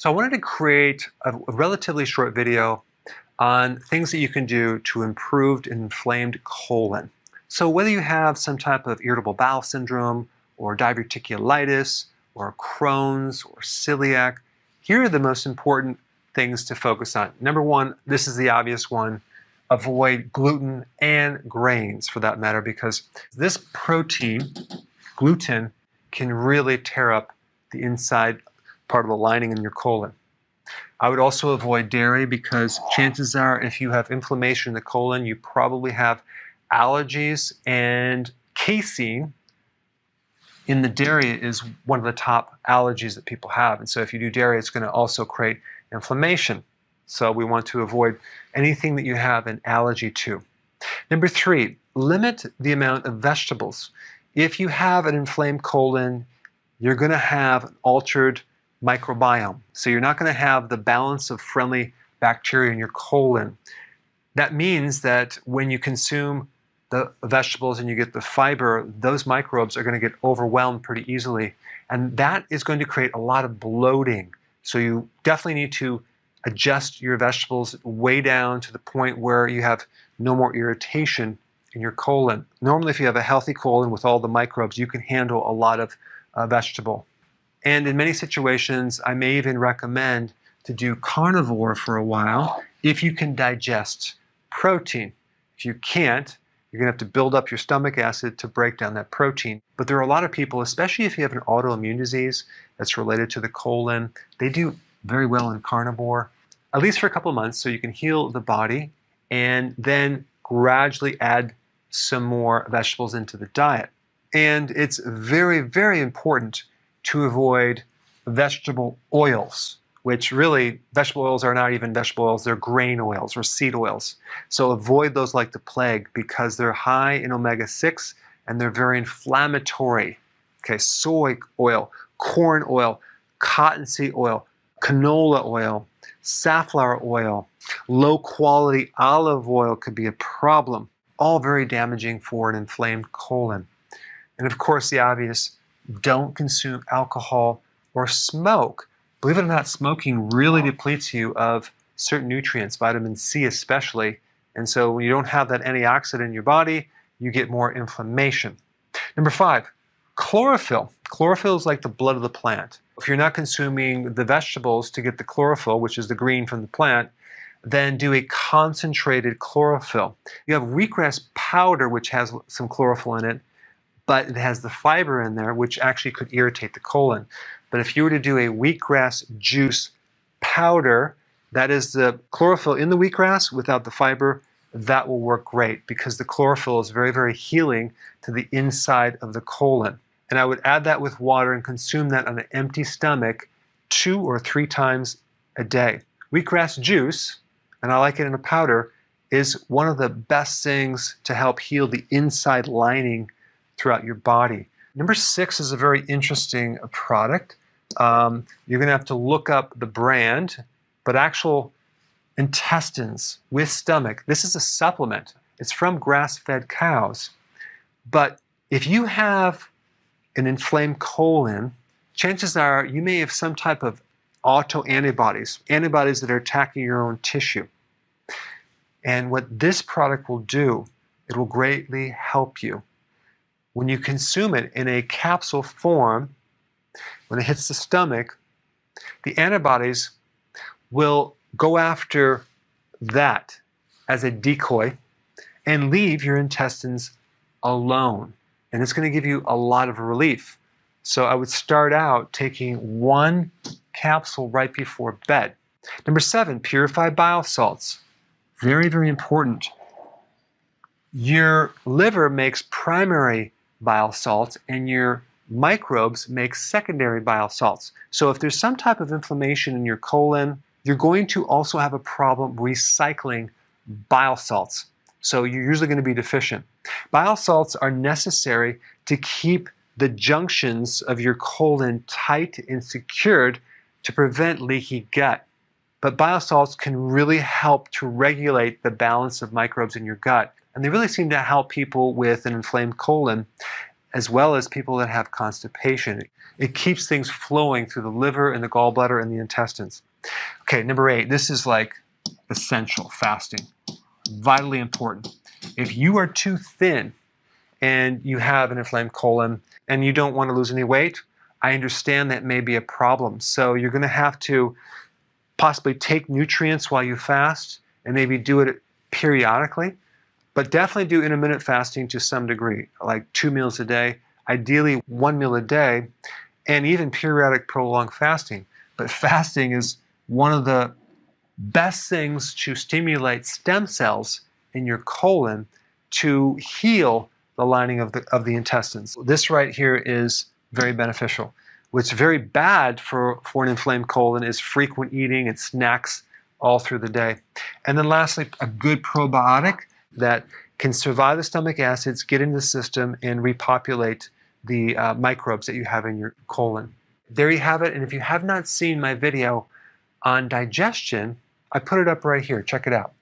So I wanted to create a relatively short video on things that you can do to improve an inflamed colon. So whether you have some type of irritable bowel syndrome or diverticulitis or Crohn's or celiac, here are the most important things to focus on. Number one, this is the obvious one, avoid gluten and grains for that matter, because this protein, gluten, can really tear up the inside part of the lining in your colon. I would also avoid dairy because chances are if you have inflammation in the colon, you probably have allergies, and casein in the dairy is one of the top allergies that people have. And so if you do dairy, it's going to also create inflammation. So we want to avoid anything that you have an allergy to. Number three, limit the amount of vegetables. If you have an inflamed colon, you're going to have an altered microbiome. So you're not going to have the balance of friendly bacteria in your colon. That means that when you consume the vegetables and you get the fiber, those microbes are going to get overwhelmed pretty easily. And that is going to create a lot of bloating. So you definitely need to adjust your vegetables way down to the point where you have no more irritation in your colon. Normally, if you have a healthy colon with all the microbes, you can handle a lot of vegetable. And in many situations, I may even recommend to do carnivore for a while if you can digest protein. If you can't, you're going to have to build up your stomach acid to break down that protein. But there are a lot of people, especially if you have an autoimmune disease that's related to the colon, they do very well in carnivore, at least for a couple of months, so you can heal the body and then gradually add some more vegetables into the diet. And it's very, very important to avoid vegetable oils, which really, vegetable oils are not even vegetable oils, they're grain oils or seed oils. So avoid those like the plague because they're high in omega-6 and they're very inflammatory. Okay, soy oil, corn oil, cottonseed oil, canola oil, safflower oil, low quality olive oil could be a problem. All very damaging for an inflamed colon. And of course, the obvious, don't consume alcohol or smoke. Believe it or not, smoking really depletes you of certain nutrients, vitamin C especially. And so when you don't have that antioxidant in your body, you get more inflammation. Number five, chlorophyll. Chlorophyll is like the blood of the plant. If you're not consuming the vegetables to get the chlorophyll, which is the green from the plant, then do a concentrated chlorophyll. You have wheatgrass powder, which has some chlorophyll in it, but it has the fiber in there, which actually could irritate the colon. But if you were to do a wheatgrass juice powder, that is the chlorophyll in the wheatgrass without the fiber, that will work great because the chlorophyll is very, very healing to the inside of the colon. And I would add that with water and consume that on an empty stomach 2 or 3 times a day. Wheatgrass juice, and I like it in a powder, is one of the best things to help heal the inside lining throughout your body. Number 6 is a very interesting product. You're going to have to look up the brand, but actual intestines with stomach. This is a supplement. It's from grass-fed cows. But if you have an inflamed colon, chances are you may have some type of autoantibodies, antibodies that are attacking your own tissue. And what this product will do, it will greatly help you. When you consume it in a capsule form, when it hits the stomach, the antibodies will go after that as a decoy and leave your intestines alone. And it's going to give you a lot of relief. So I would start out taking 1 capsule right before bed. Number 7, purified bile salts. Very, very important. Your liver makes primary bile salts and your microbes make secondary bile salts. So if there's some type of inflammation in your colon, you're going to also have a problem recycling bile salts. So you're usually going to be deficient. Bile salts are necessary to keep the junctions of your colon tight and secured to prevent leaky gut. But bile salts can really help to regulate the balance of microbes in your gut. And they really seem to help people with an inflamed colon. as well as people that have constipation. It keeps things flowing through the liver and the gallbladder and the intestines. Okay, number 8, this is like essential fasting, vitally important. If you are too thin and you have an inflamed colon and you don't want to lose any weight, I understand that may be a problem. So you're going to have to possibly take nutrients while you fast and maybe do it periodically, but definitely do intermittent fasting to some degree, like 2 meals a day, ideally 1 meal a day, and even periodic prolonged fasting. But fasting is one of the best things to stimulate stem cells in your colon to heal the lining of the intestines. This right here is very beneficial. What's very bad for an inflamed colon is frequent eating and snacks all through the day. And then lastly, a good probiotic that can survive the stomach acids, get into the system, and repopulate the microbes that you have in your colon. There you have it. And if you have not seen my video on digestion, I put it up right here. Check it out.